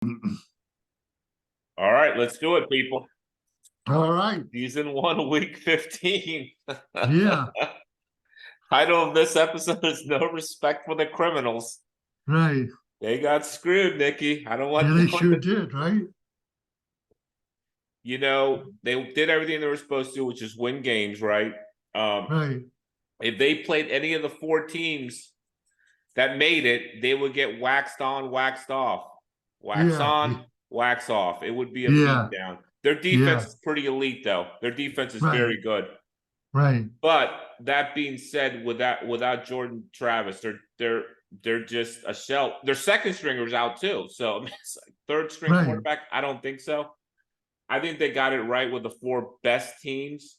All right, let's do it, people. All right. Season 1, week 15. Yeah. Title of this episode is No Respect for the Criminals. Right. They got screwed, Nikki. I don't Yeah, want they them sure to. did. Right. They did everything they were supposed to, which is win games, right? Um, Right. if they played any of the 4 teams that made it, they would get waxed on, waxed off. Wax Yeah. on, wax off. It would be a Yeah. beatdown. Their defense Yeah. is pretty elite, though. Their defense is Right. very good. Right. But that being said, without Jordan Travis, they're just a shell. Their second stringer's out too. So it's like third string Right. quarterback. I don't think so. I think they got it right with the 4 best teams.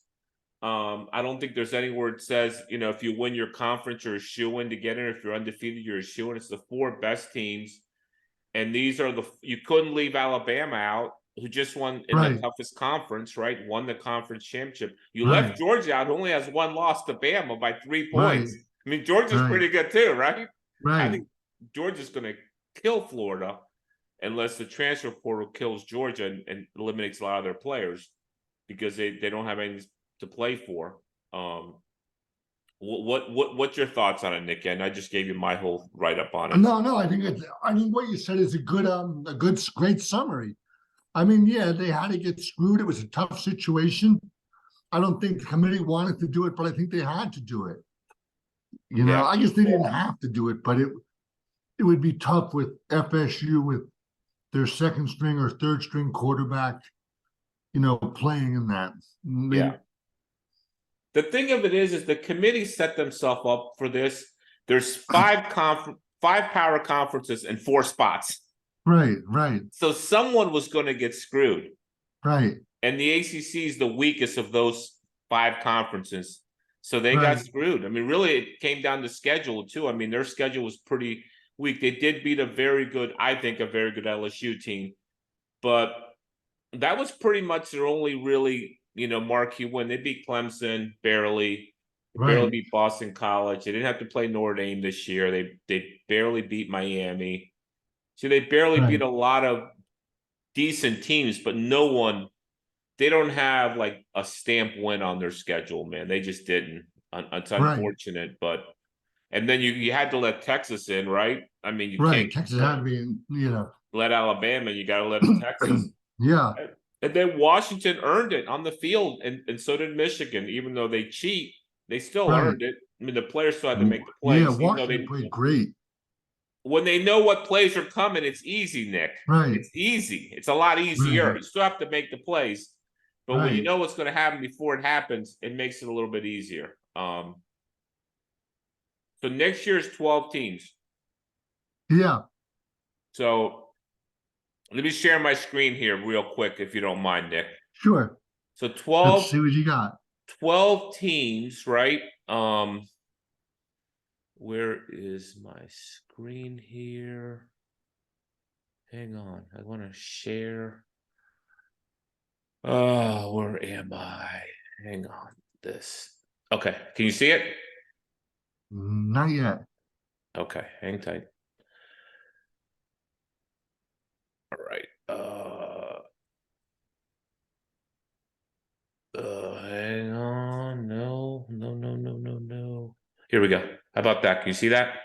I don't think there's anywhere it says, if you win your conference, you're a shoo-in to get in. If you're undefeated, you're a shoo-in. It's the 4 best teams. And these are you couldn't leave Alabama out, who just won in the Right. toughest conference, right? Won the conference championship. You Right. left Georgia out, who only has 1 loss to Bama by 3 Right. points. I mean, Georgia's Right. pretty good too, right? I Right. think Georgia's going to kill Florida unless the transfer portal kills Georgia and eliminates a lot of their players because they don't have anything to play for. What's your thoughts on it, Nick? And I just gave you my whole write up on it. No. I think what you said is a great summary. I mean, yeah, they had to get screwed. It was a tough situation. I don't think the committee wanted to do it, but I think they had to do it. Yeah. I guess they didn't have to do it, but it would be tough with FSU with their second string or third string quarterback, playing in that. Yeah. The thing of it is the committee set themselves up for this. There's 5 power conferences and 4 spots. Right, right. So someone was going to get screwed. Right. And the ACC is the weakest of those 5 conferences. So they got screwed. I mean, really, it came down to schedule, too. I mean, their schedule was pretty weak. They did beat a very good LSU team. But that was pretty much their only really, marquee win. They beat Clemson barely. They barely beat Boston College. They didn't have to play Notre Dame this year. They barely beat Miami. So they barely beat a lot of decent teams, but they don't have like a stamp win on their schedule, man. They just didn't. It's unfortunate, and then you had to let Texas in, right? I mean, you can't. Texas had to be in, let Alabama, you got to let Texas. Yeah. And then Washington earned it on the field, and so did Michigan. Even though they cheat, they still earned it. I mean, the players still had to make the plays. Yeah, Washington played great. When they know what plays are coming, it's easy, Nick. Right. It's easy. It's a lot easier. You still have to make the plays. But when you know what's going to happen before it happens, it makes it a little bit easier. So next year's 12 teams. Yeah. So let me share my screen here real quick, if you don't mind, Nick. Sure. So 12. Let's see what you got. 12 teams, right? Where is my screen here? Hang on. I want to share. Oh, where am I? Hang on. This. Okay. Can you see it? Not yet. Okay. Hang tight. All right. Hang on. No. Here we go. How about that? Can you see that?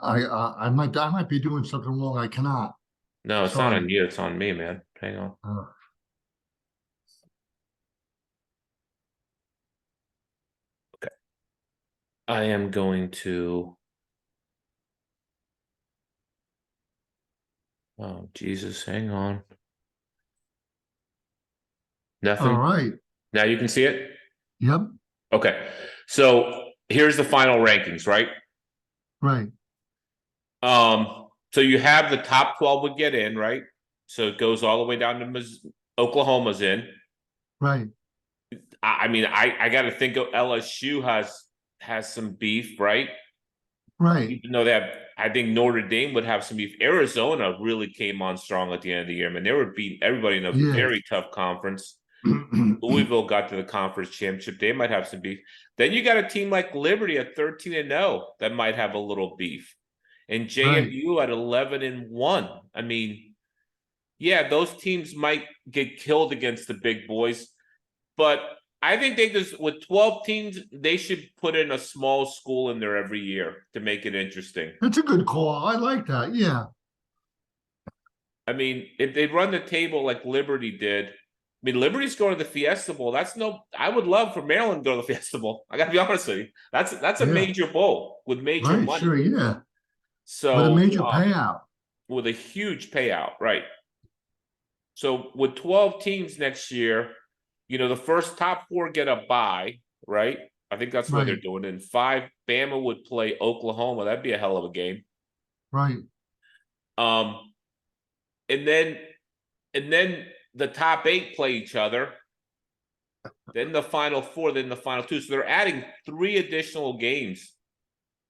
I might be doing something wrong. I cannot. No, it's not on you. It's on me, man. Hang on. Okay. I am going to. Oh, Jesus. Hang on. Nothing. All right. Now you can see it? Yep. Okay. So here's the final rankings, right? Right. So you have the top 12 would get in, right? So it goes all the way down to Oklahoma's in. Right. I mean, I got to think of LSU has some beef, right? Right. Even though I think Notre Dame would have some beef. Arizona really came on strong at the end of the year. I mean, they were beating everybody in a very tough conference. Louisville got to the conference championship. They might have some beef. Then you got a team like Liberty at 13-0 that might have a little beef. and Right. JMU at 11-1. I mean, yeah, those teams might get killed against the big boys, but I think they just, with 12 teams, they should put in a small school in there every year to make it interesting. That's a good call. I like that. Yeah. I mean, if they run the table like Liberty did, I mean, Liberty's going to the Fiesta Bowl. That's no, I would love for Maryland to go to the Fiesta Bowl. I got to be honest with you. That's a Yeah. major bowl with major Right. money. Sure. Yeah. With a So, major payout. with a huge payout, right? So, with 12 teams next year, the first top four get a bye, right? I think that's what they're Right. doing. And 5, Bama would play Oklahoma. That'd be a hell of a game. Right. Um, and then the top 8 play each other. Then the final 4, then the final 2. So they're adding 3 additional games,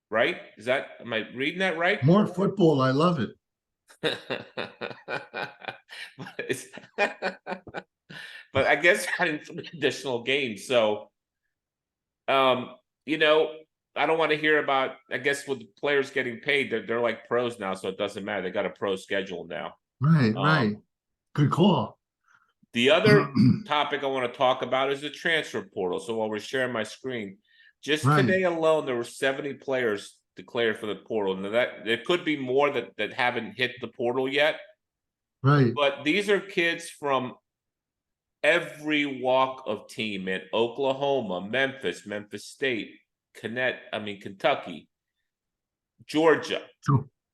right? Am I reading that right? More football. I love it. But I guess adding 3 additional games. So, I don't want to hear about, I guess with the players getting paid, they're like pros now, so it doesn't matter. They got a pro schedule now. Right. Right. Good call. The other topic I want to talk about is the transfer portal. So while we're sharing my screen, just Right. today alone, there were 70 players declared for the portal. Now that there could be more that haven't hit the portal yet. Right. But these are kids from every walk of team, man. Oklahoma, Memphis State, Kentucky, Georgia,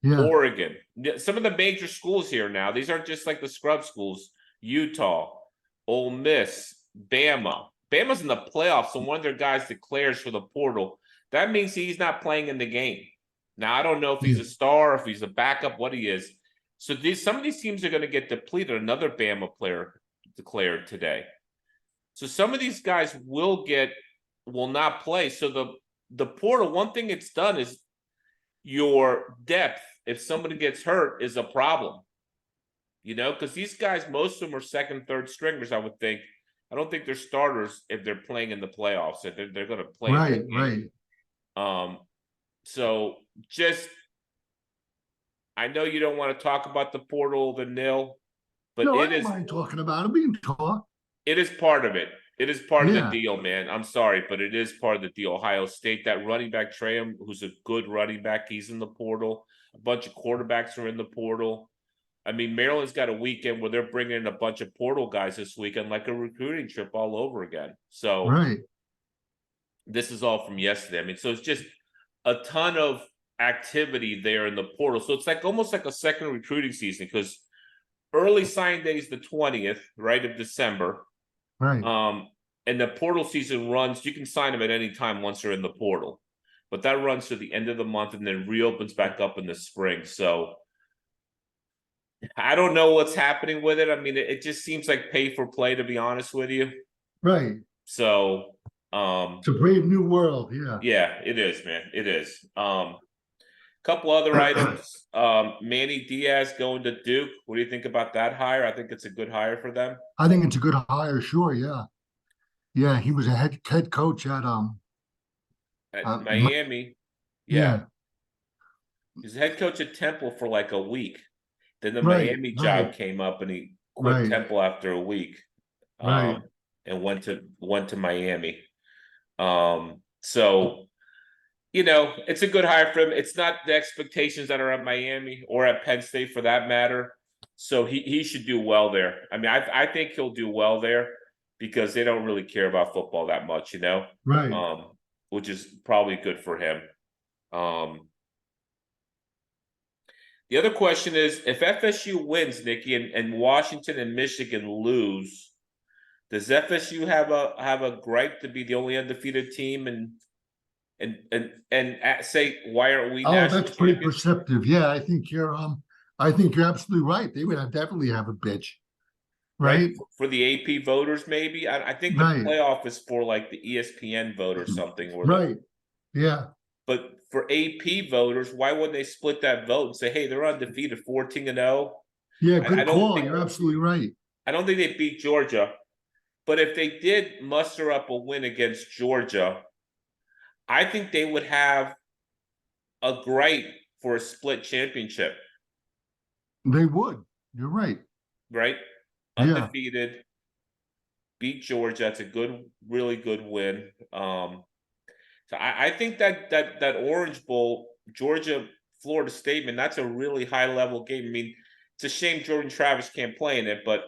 Yeah. Oregon. Some of the major schools here now. These aren't just like the scrub schools. Utah, Ole Miss, Bama. Bama's in the playoffs, so one of their guys declares for the portal. That means he's not playing in the game. Now, I don't know if he's a star, if he's a backup, what he is. So some of these teams are going to get depleted. Another Bama player declared today. So some of these guys will not play. So the portal, one thing it's done is your depth, if somebody gets hurt, is a problem. Because these guys, most of them are second, third stringers, I would think. I don't think they're starters if they're playing in the playoffs. They're going to play. Right, right. So I know you don't want to talk about the portal, the nil, but no, I don't mind talking about it. We can talk. It is part of it. It is part of the deal, man. I'm sorry, but it is part of the deal. Ohio State, that running back, Traham, who's a good running back, he's in the portal. A bunch of quarterbacks are in the portal. I mean, Maryland's got a weekend where they're bringing in a bunch of portal guys this weekend, like a recruiting trip all over again. So right. This is all from yesterday. I mean, so it's just a ton of activity there in the portal. So it's like almost like a second recruiting season, because early sign day is the 20th, right, of December. Right. And the portal season runs, you can sign them at any time once they're in the portal. But that runs to the end of the month and then reopens back up in the spring. So I don't know what's happening with it. I mean, it just seems like pay for play, to be honest with you. Right. So it's a brave new world. Yeah. Yeah, it is, man. It is. Couple other items. Manny Diaz going to Duke. What do you think about that hire? I think it's a good hire for them. I think it's a good hire, sure. Yeah. Yeah, he was a head coach at Miami. Yeah. He's head coach at Temple for like a week. Then the Miami job came up and he quit Temple after a week. And went to Miami. So it's a good hire for him. It's not the expectations that are at Miami or at Penn State for that matter. So he should do well there. I mean, I think he'll do well there because they don't really care about football that much, Right. Which is probably good for him. The other question is, if FSU wins, Nikki, and Washington and Michigan lose, does FSU have a gripe to be the only undefeated team and say, why aren't we? Oh, national that's pretty champions? perceptive. Yeah, I think you're absolutely right. They would definitely have a bitch, right? For the AP voters, maybe. I think the playoff is for like the ESPN vote or something. Right. Yeah. But for AP voters, why wouldn't they split that vote and say, hey, they're undefeated, 14-0? Yeah, good call. You're absolutely right. I don't think they beat Georgia. But if they did muster up a win against Georgia, I think they would have a gripe for a split championship, They would. You're right. right? Yeah. Undefeated, beat Georgia. That's a good, really good win. So I think that Orange Bowl, Georgia, Florida State, man, that's a really high level game. I mean, it's a shame Jordan Travis can't play in it, but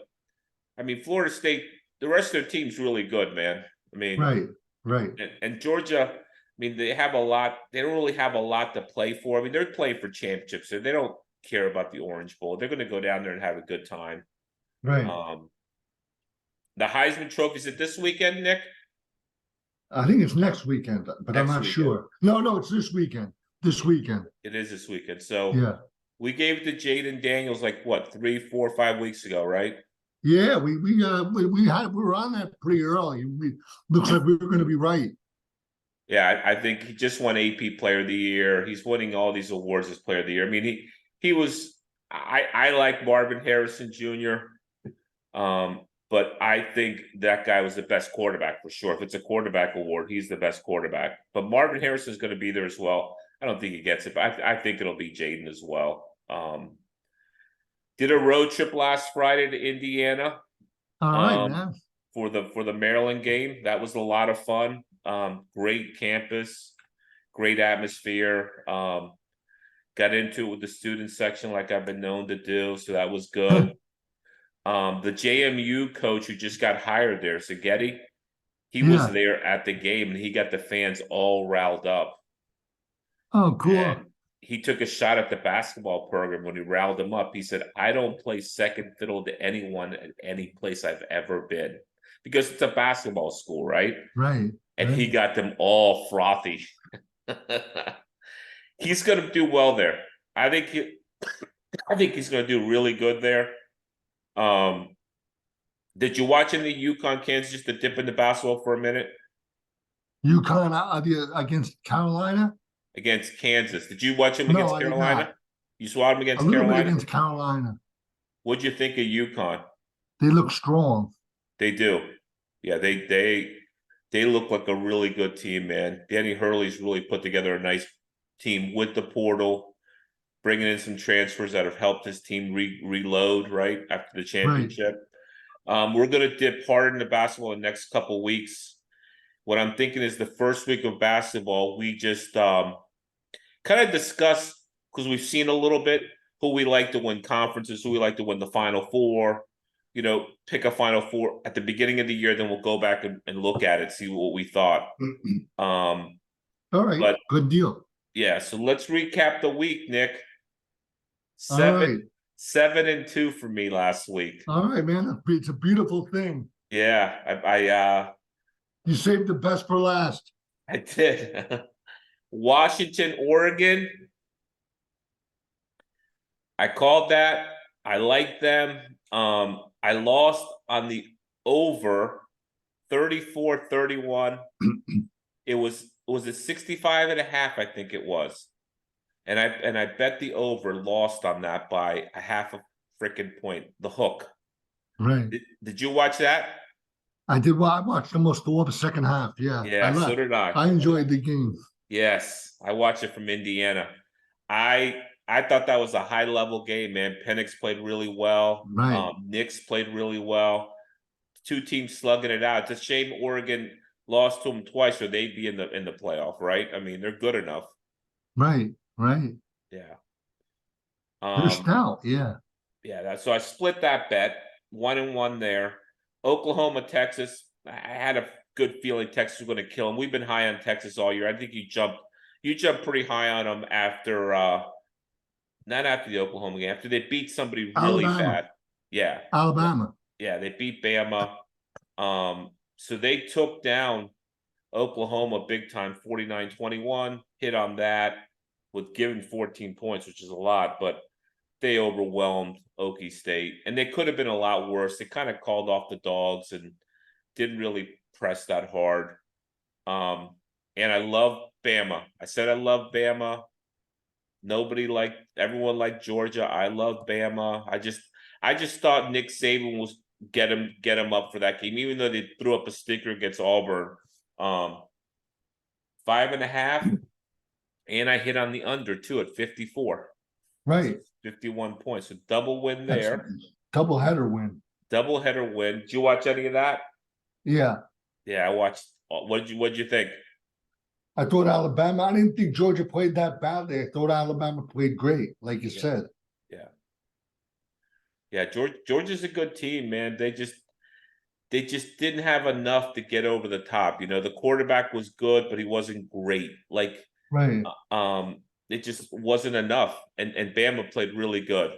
I mean, Florida State, the rest of their team's really good, man. I mean, Right. Right. and Georgia, I mean, they have a lot. They don't really have a lot to play for. I mean, they're playing for championships, so they don't care about the Orange Bowl. They're going to go down there and have a good time. Right. Um, the Heisman Trophy, is it this weekend, Nick? I think it's next weekend, but I'm Next not weekend. sure. No, it's this weekend. This weekend. It is this weekend. So Yeah. we gave it to Jaden Daniels like what, 3, 4, 5 weeks ago, right? Yeah, we were on that pretty early. We looks like we were going to be right. Yeah, I think he just won AP Player of the Year. He's winning all these awards as Player of the Year. I mean, he was. I like Marvin Harrison Jr. But I think that guy was the best quarterback for sure. If it's a quarterback award, he's the best quarterback. But Marvin Harrison is going to be there as well. I don't think he gets it, but I think it'll be Jaden as well. Did a road trip last Friday to Indiana. All right, man. For the Maryland game. That was a lot of fun. Great campus, great atmosphere. Got into it with the student section like I've been known to do, so that was good. The JMU coach who just got hired there, Zagetti, he was Yeah. there at the game and he got the fans all riled up. Oh, cool. And he took a shot at the basketball program when he riled them up. He said, I don't play second fiddle to anyone at any place I've ever been because it's a basketball school, right? Right. And Right. he got them all frothy. He's going to do well there. I think he's going to do really good there. Did you watch any UConn Kansas just to dip into basketball for a minute? UConn against Carolina? Against Kansas. Did you watch him No, against I did Carolina? not. You saw him A against little bit Carolina? against Carolina. What'd you think of UConn? They look strong. They do. Yeah, they look like a really good team, man. Danny Hurley's really put together a nice team with the portal, bringing in some transfers that have helped his team reload right after the championship. We're going to dip hard into basketball in the next couple weeks. What I'm thinking is the first week of basketball, we just kind of discuss, because we've seen a little bit, who we like to win conferences, who we like to win the Final Four. You know, pick a Final Four at the beginning of the year, then we'll go back and look at it, see what we thought. All right, good deal. Yeah, so let's recap the week, Nick. All right. 7-2 for me last week. All right, man. It's a beautiful thing. Yeah, You saved the best for last. I did. Washington, Oregon. I called that. I like them. I lost on the over 34-31. It was a 65.5, I think it was. And I bet the over, lost on that by a half a freaking point. The hook. Right. Did you watch that? I did. Well, I watched almost all the second half. Yeah. Yeah, so did I. I enjoyed the game. Yes, I watched it from Indiana. I thought that was a high level game, man. Penix played really well. Right. Knicks played really well. Two teams slugging it out. It's a shame Oregon lost to them twice, or they'd be in the playoff, right? I mean, they're good enough. Right. Right. Yeah. They're stout. Yeah. Yeah. So I split that bet, 1-1 there. Oklahoma, Texas. I had a good feeling Texas was going to kill them. We've been high on Texas all year. I think you jumped pretty high on them after not after the Oklahoma game, after they beat somebody really bad. Yeah. Alabama. Yeah, they beat Bama. So they took down Oklahoma big time, 49-21, hit on that with giving 14 points, which is a lot, but they overwhelmed Okie State. And they could have been a lot worse. They kind of called off the dogs and didn't really press that hard. And I love Bama. I said I love Bama. Everyone liked Georgia. I love Bama. I just thought Nick Saban was get him up for that game, even though they threw up a sticker against Auburn. 5.5. And I hit on the under too at 54. Right. 51 points. So double win That's there. double header win. Double header win. Did you watch any of that? Yeah. Yeah, I watched. What'd you think? I thought Alabama, I didn't think Georgia played that badly. I thought Alabama played great, like you said. Yeah. Yeah, Georgia's a good team, man. They just didn't have enough to get over the top. You know, the quarterback was good, but he wasn't great. Like, Right. it just wasn't enough. And Bama played really good.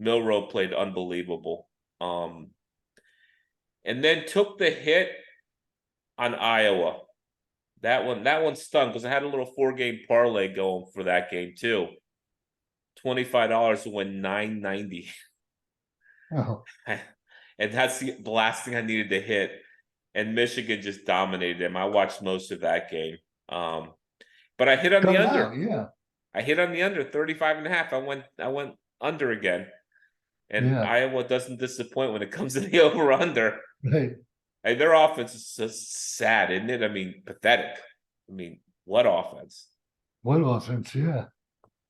Milroe played unbelievable. And then took the hit on Iowa. That one stung because I had a little 4-game parlay going for that game too. $25 to win $9.90. Oh, And that's the last thing I needed to hit. And Michigan just dominated them. I watched most of that game. But I hit on the under. yeah. I hit on the under 35.5. I went under again. And Yeah. Iowa doesn't disappoint when it comes to the over under. Right. And their offense is just sad, isn't it? I mean, pathetic. I mean, what offense? What offense? Yeah.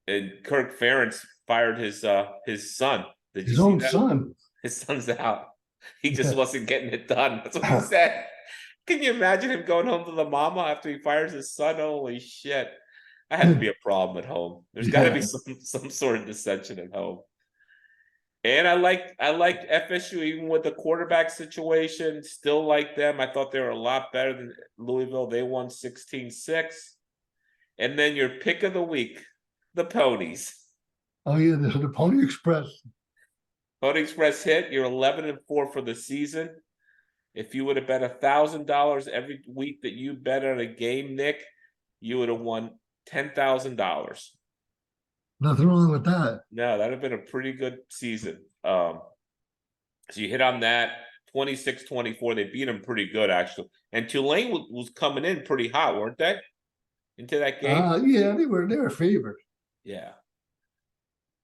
And Kirk Ferentz fired his son. Did you His see own that? son. His son's out. He just Yeah. wasn't getting it done. That's what he said. Can you imagine him going home to the mama after he fires his son? Holy shit. I had to be a problem at home. There's got to be some sort of dissension at home. And I liked FSU even with the quarterback situation. Still like them. I thought they were a lot better than Louisville. They won 16-6. And then your pick of the week, the Ponies. Oh yeah, the Pony Express. Pony Express hit. You're 11-4 for the season. If you would have bet $1,000 every week that you bet on a game, Nick, you would have won $10,000. Nothing wrong with that. No, that'd have been a pretty good season. So you hit on that 26-24. They beat them pretty good, actually. And Tulane was coming in pretty hot, weren't they? Into that game? Yeah, they were favored. Yeah.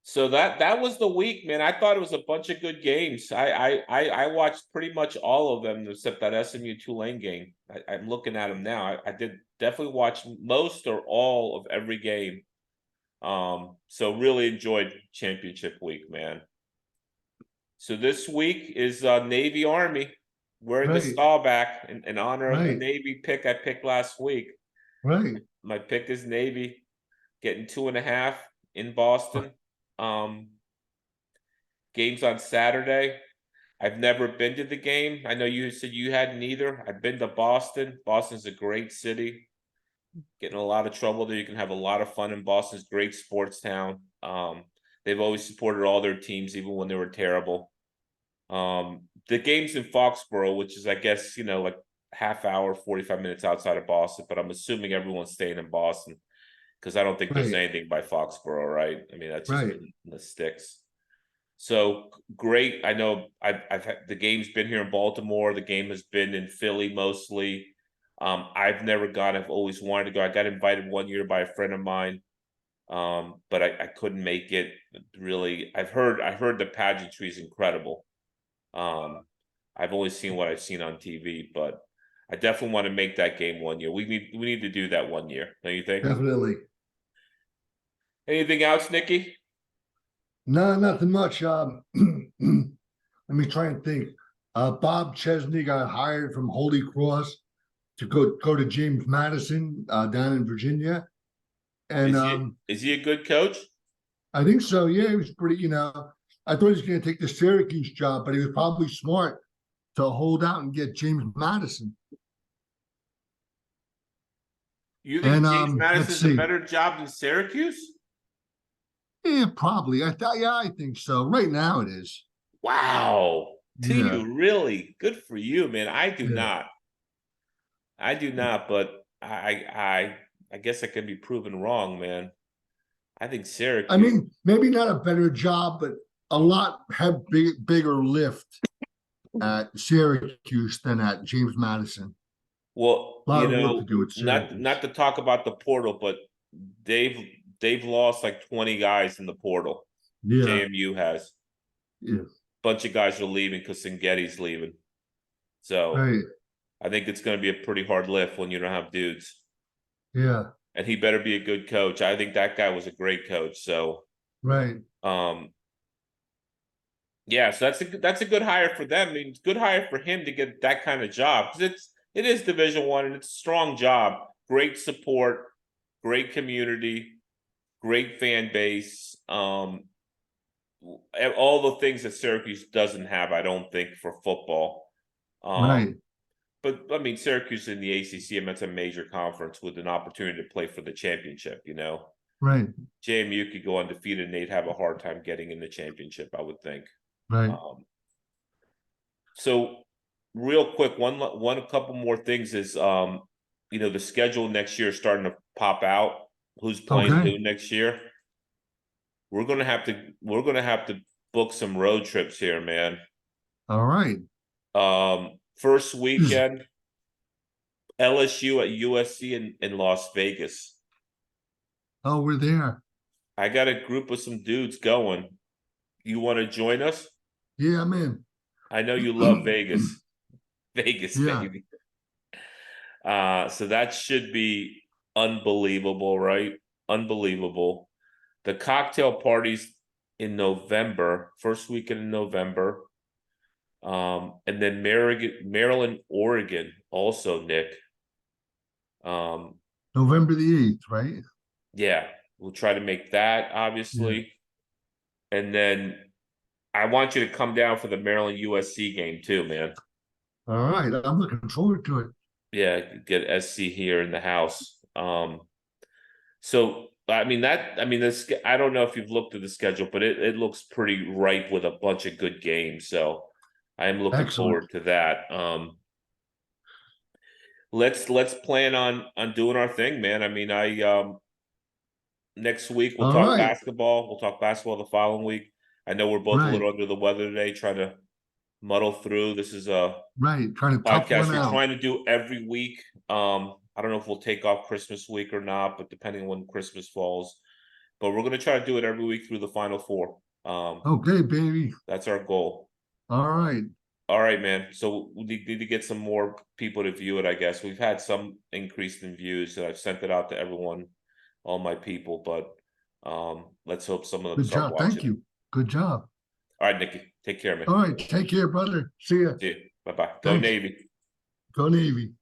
So that was the week, man. I thought it was a bunch of good games. I watched pretty much all of them except that SMU Tulane game. I'm looking at them now. I did definitely watch most or all of every game. So really enjoyed championship week, man. So this week is Navy Army wearing the Staubach in honor of the Navy pick I picked last week. Right. My pick is Navy getting 2.5 in Boston. Games on Saturday. I've never been to the game. I know you said you hadn't either. I've been to Boston. Boston's a great city. Getting a lot of trouble there. You can have a lot of fun in Boston's great sports town. They've always supported all their teams, even when they were terrible. The game's in Foxborough, which is, I guess, like half hour, 45 minutes outside of Boston, but I'm assuming everyone's staying in Boston because I don't think there's anything by Foxborough, right? I mean, that's just in the sticks. So great. I know I've had the game's been here in Baltimore. The game has been in Philly mostly. I've never gone. I've always wanted to go. I got invited one year by a friend of mine, but I couldn't make it. Really, I heard the pageantry is incredible. I've only seen what I've seen on TV, but I definitely want to make that game one year. We need to do that one year. Don't you think? Definitely. Anything else, Nikki? No, nothing much. Let me try and think. Bob Chesney got hired from Holy Cross to go to James Madison down in Virginia. And is he a good coach? I think so. Yeah, he was pretty, I thought he was going to take the Syracuse job, but he was probably smart to hold out and get James Madison. You think James Madison's a better job than Syracuse? Yeah, probably. I think so. Right now it is. Wow. Do you really? Good for you, man. I do not. I do not, but I guess I can be proven wrong, man. I think Syracuse. I mean, maybe not a better job, but a lot have bigger lift at Syracuse than at James Madison. Well, a lot of work to do with not to talk about the portal, but they've lost like 20 guys in the portal. Yeah. JMU has. Yeah. Bunch of guys are leaving because Singetti's leaving. So I think it's going to be a pretty hard lift when you don't have dudes. Yeah. and he better be a good coach. I think that guy was a great coach. So, Right. um, yeah, so that's a good hire for them. I mean, it's a good hire for him to get that kind of job because it is Division 1 and it's a strong job. Great support, great community, great fan base. All the things that Syracuse doesn't have, I don't think, for football. Right. But I mean, Syracuse in the ACC, I mean, it's a major conference with an opportunity to play for the championship. Right. JMU could go undefeated and they'd have a hard time getting in the championship, I would think. Right. So real quick, one couple more things is the schedule next year is starting to pop out. Who's playing Okay. who next year? We're gonna have to book some road trips here, man. All right. First Is- weekend, LSU at USC in Las Vegas. Oh, we're there. I got a group of some dudes going. You want to join us? Yeah, I'm in. I know you love Vegas. Vegas, Yeah. baby. So that should be unbelievable, right? Unbelievable. The cocktail parties in November, first weekend in November. And then Maryland, Oregon, also, Nick. November the 8th, right? Yeah, we'll try to make that, Yeah. obviously. And then I want you to come down for the Maryland USC game too, man. All right. I'm looking forward to it. Yeah, get SC here in the house. So this I don't know if you've looked at the schedule, but it looks pretty ripe with a bunch of good games. So I am looking Excellent. forward to that. Let's plan on doing our thing, man. I mean, next week we'll All talk right. basketball. We'll talk basketball the following week. I know we're both a Right. little under the weather today, trying to muddle through. This is a Right. Trying to tough podcast one we're out. trying to do every week. I don't know if we'll take off Christmas week or not, but depending on when Christmas falls. But we're gonna try to do it every week through the Final Four. Okay, baby. That's our goal. All right. All right, man. So we need to get some more people to view it, I guess. We've had some increase in views, and I've sent it out to everyone, all my people, but let's hope some of them Good start job. Thank watching it. you. Good job. All right, Nikki. Take care, man. All right. Take care, brother. See ya. See you. Bye-bye. Go Thanks. Navy. Go Navy.